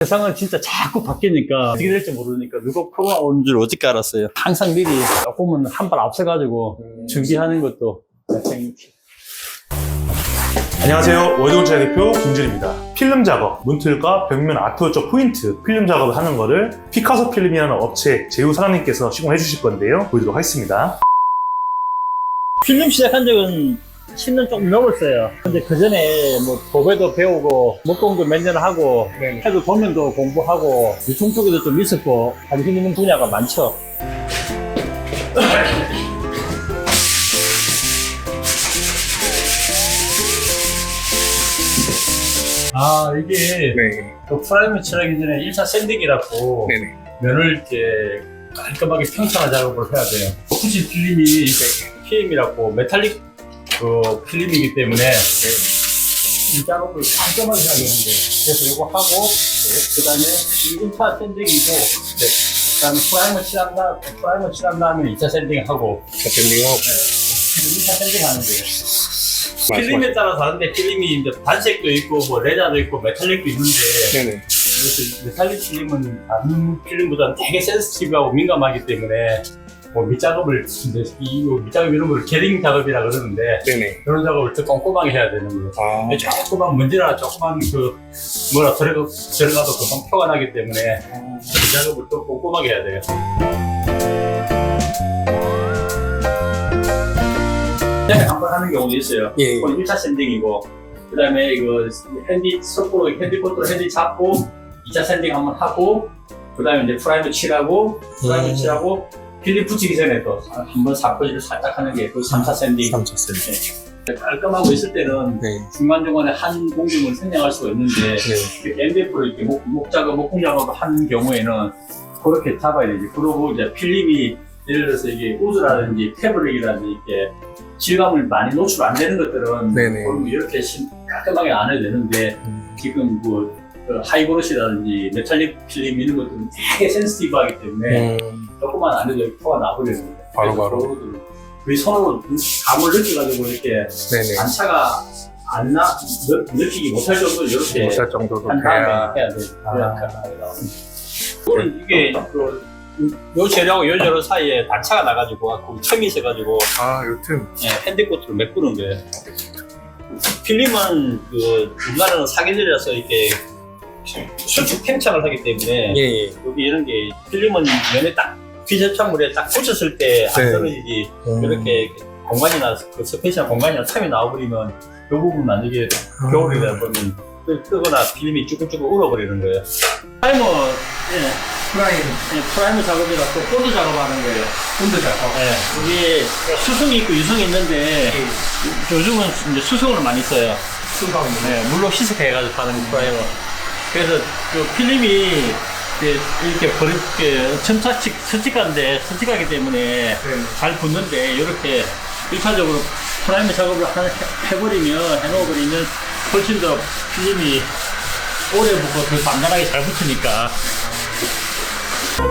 세상은 진짜 자꾸 바뀌니까 어떻게 될지 모르니까 누가 코로나 오는 줄 어떻게 알았어요. 항상 미리 조금은 한 발 앞서가지고 준비하는 것도 생각해. 안녕하세요. 월드건축의 대표 김준입니다. 필름 작업, 문틀과 벽면 아트워처 포인트 필름 작업을 하는 거를 피카소 필름이라는 업체 제휴 사장님께서 시공해 주실 건데요. 보여드리도록 하겠습니다. 필름 시작한 적은 10년 조금 넘었어요. 근데 그 전에 뭐 도배도 배우고 목공도 몇 년 하고 해도 도면도 공부하고 유통 쪽에도 좀 있었고 관심 있는 분야가 많죠. 이게 그 프라이머 칠하기 전에 1차 샌딩이라고 면을 이렇게 깔끔하게 평탄화 작업을 해야 돼요. 굳이 필름이 PM이라고 메탈릭 그 필름이기 때문에 이 작업을 깔끔하게 해야 되는데, 그래서 이거 하고 그 다음에 1차 샌딩이고 그 다음에 프라이머 칠한 다음에 2차 샌딩하고 2차 샌딩하는 거예요. 필름에 따라 다른데 필름이 이제 단색도 있고 뭐 레자도 있고 메탈릭도 있는데 그래서 메탈릭 필름은 다른 필름보다는 되게 센시티브하고 민감하기 때문에 뭐 밑작업을 이제 이 밑작업 이런 걸 게링 작업이라 그러는데 그런 작업을 더 꼼꼼하게 해야 되는 거예요. 조그만 먼지나 조그만 그 뭐라 들어가도 금방 표가 나기 때문에 그 작업을 또 꼼꼼하게 해야 돼요. 한번 하는 경우도 있어요. 1차 샌딩이고 그 다음에 이거 핸디코트로 핸디 잡고 2차 샌딩 한번 하고 그 다음에 이제 프라이머 칠하고 필름 붙이기 전에 또 한번 사포질을 살짝 하는 게 그 3차 샌딩. 깔끔하고 있을 때는 중간중간에 한 공정을 생략할 수가 있는데 MDF로 이렇게 목공 작업을 하는 경우에는 그렇게 잡아야 되지. 그리고 이제 필름이 예를 들어서 이게 우드라든지 패브릭이라든지 이렇게 질감을 많이 노출 안 되는 것들은 이렇게 깔끔하게 안 해도 되는데 지금 그 하이브러시라든지 메탈릭 필름 이런 것들은 되게 센시티브하기 때문에 조금만 안 해도 표가 나버리는 거예요. 바로 우리 손으로 감을 느껴가지고 이렇게 반차가 안 느끼기 못할 정도로 이렇게 한 다음에 해야 돼요. 그거는 이게 요 재료하고 요 재료 사이에 단차가 나가지고 틈이 있어가지고 요 틈? 핸디코트로 메꾸는 거예요. 필름은 우리나라는 사계절이라서 이렇게 수축 팽창을 하기 때문에 여기 이런 게 필름은 면에 딱 비접착물에 딱 붙였을 때 안 떨어지지. 이렇게 공간이나 그 스페셜 공간이나 틈이 나와버리면 이 부분 만약에 겨울이다 보면 뜨거나 필름이 쭈글쭈글 울어버리는 거예요. 프라이머 작업이라고 본드 작업하는 거예요. 본드 작업. 여기 수승이 있고 유승이 있는데 요즘은 이제 수승을 많이 써요. 물로 희석해가지고 하는 프라이머. 그래서 그 필름이 이렇게 선칙하기 때문에 잘 붙는데 이렇게 1차적으로 프라이머 작업을 해놓으버리면 훨씬 더 필름이 오래 붙고 더 단단하게 잘 붙으니까. 지금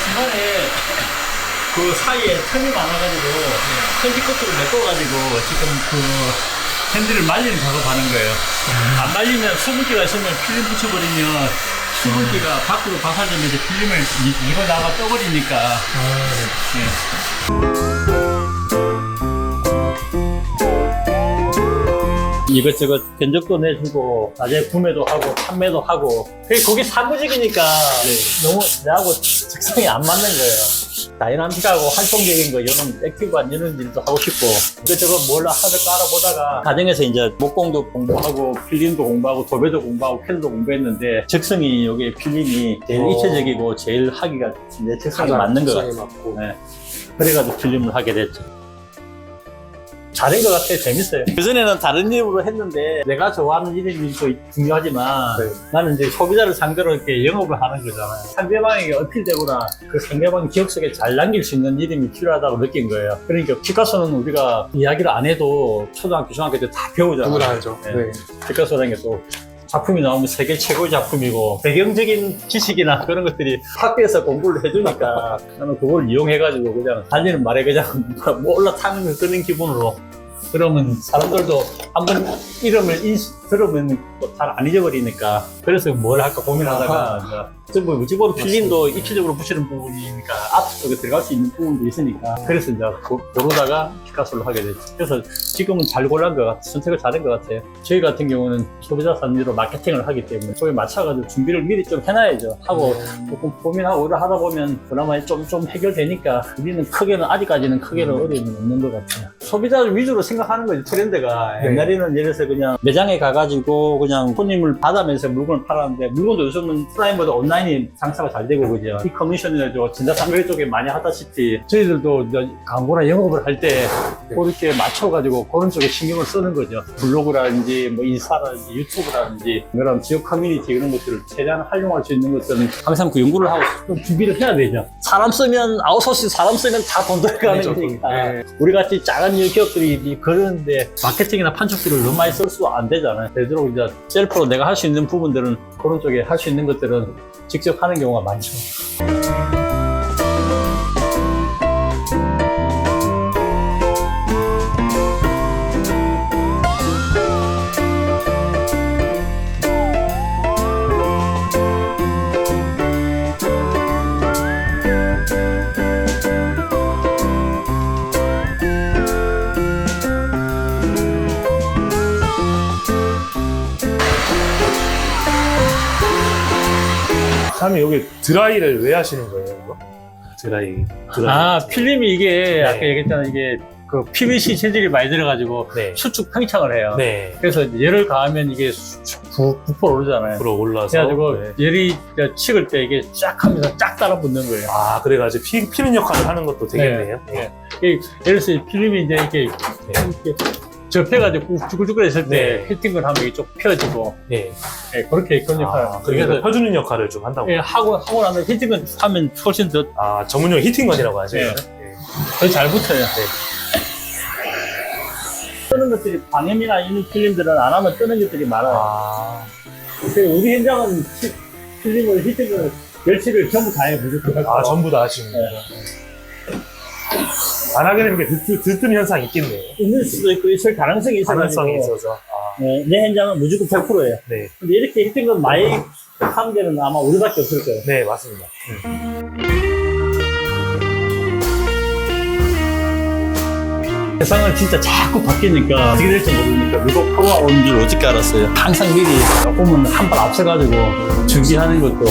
중간에 그 사이에 틈이 많아가지고 핸디코트를 메꿔가지고 지금 그 핸들을 말리는 작업하는 거예요. 안 말리면 수분기가 있으면 필름 붙여버리면 수분기가 밖으로 발산되면서 필름을 이거 나가 떠버리니까. 이것저것 견적도 내주고 낮에 구매도 하고 판매도 하고 거기 사무직이니까 너무 나하고 적성이 안 맞는 거예요. 다이나믹하고 활동적인 거 이런 액티브한 이런 일도 하고 싶고 이것저것 뭘 할까 알아보다가 가정에서 이제 목공도 공부하고 필름도 공부하고 도배도 공부하고 캔도 공부했는데 적성이 여기 필름이 제일 입체적이고 제일 하기가 내 적성에 맞는 것 같아요. 그래가지고 필름을 하게 됐죠. 잘한 것 같아요. 재밌어요. 그전에는 다른 이름으로 했는데 내가 좋아하는 이름도 중요하지만 나는 이제 소비자를 상대로 이렇게 영업을 하는 거잖아요. 상대방에게 어필되거나 그 상대방 기억 속에 잘 남길 수 있는 이름이 필요하다고 느낀 거예요. 그러니까 피카소는 우리가 이야기를 안 해도 초등학교, 중학교 때 다 배우잖아요. 누구나 알죠. 피카소라는 게 또 작품이 나오면 세계 최고의 작품이고 배경적인 지식이나 그런 것들이 학교에서 공부를 해주니까 나는 그걸 이용해가지고 그냥 달리는 말에 그냥 뭐 올라타는 그런 기분으로 그러면 사람들도 한번 이름을 들으면 잘 안 잊어버리니까 그래서 뭘 할까 고민하다가 전부 무지보로 필름도 입체적으로 붙이는 부분이니까 아트 쪽에 들어갈 수 있는 부분도 있으니까 그래서 이제 고르다가 피카소를 하게 됐죠. 그래서 지금은 잘 골란 것 같아요. 선택을 잘한 것 같아요. 저희 같은 경우는 소비자 산지로 마케팅을 하기 때문에 거기에 맞춰가지고 준비를 미리 좀 해놔야죠. 하고 조금 고민하고 오래 하다 보면 그나마 좀 해결되니까 우리는 아직까지는 크게는 어려움이 없는 것 같아요. 소비자 위주로 생각하는 거지 트렌드가. 네. 옛날에는 예를 들어서 그냥 매장에 가가지고 그냥 손님을 받아면서 물건을 팔았는데 물건도 요즘은 프라임보다 온라인이 장사가 잘 되고 그죠. 이 커미션이라도 전자상거래 쪽에 많이 하다시피 저희들도 이제 광고나 영업을 할 때 그렇게 맞춰가지고 그런 쪽에 신경을 쓰는 거죠. 블로그라든지 뭐 인스타라든지 유튜브라든지 그런 지역 커뮤니티 이런 것들을 최대한 활용할 수 있는 것들은 항상 그 연구를 하고 좀 준비를 해야 되죠. 사람 쓰면 아웃소스 사람 쓰면 다 돈 들어가는 거니까 우리 같이 작은 기업들이 그러는데 마케팅이나 판촉들을 너무 많이 쓸 수 안 되잖아요. 되도록 이제 셀프로 내가 할 수 있는 부분들은 그런 쪽에 할 수 있는 것들은 직접 하는 경우가 많죠. 다음에 여기 드라이를 왜 하시는 거예요, 이거? 드라이. 아, 필름이 이게 아까 네. 얘기했잖아요. 이게 그 PVC 재질이 많이 들어가지고 네. 수축 팽창을 해요. 네. 그래서 열을 가하면 이게 부풀어 오르잖아요. 앞으로 올라서. 그래가지고 네. 열이 식을 때 이게 쫙 하면서 쫙 따라 붙는 거예요. 아, 그래가지고 피는 역할을 하는 것도 되겠네요. 네. 예를 들어서 필름이 이제 이렇게 접해가지고 쭈글쭈글 했을 때 네. 히팅을 하면 이게 좀 펴지고 네. 그렇게 그런 역할을 그래서 그래서 펴주는 역할을 좀 한다고. 하고 나면 히팅을 하면 훨씬 더 전문용 히팅건이라고 하죠. 네. 네. 잘 붙어요. 뜨는 것들이 방염이나 있는 필름들은 안 하면 뜨는 것들이 많아요. 그래서 우리 현장은 필름을 히팅을 멸치를 전부 다 해요. 무조건. 전부 다 하시는 거예요. 안 하게 되는 게 들뜨는 현상이 있겠네요. 있을 수도 있고 있을 가능성이 있어요. 가능성이 있어서. 내 현장은 무조건 100%예요. 네. 근데 이렇게 히팅건 많이 하는 데는 아마 우리밖에 없을 거예요. 네, 맞습니다. 세상은 진짜 자꾸 바뀌니까 어떻게 될지 모르니까 미국 코로나 오는 줄 어떻게 알았어요. 항상 미리 조금은 한 발 앞서가지고 준비하는 것도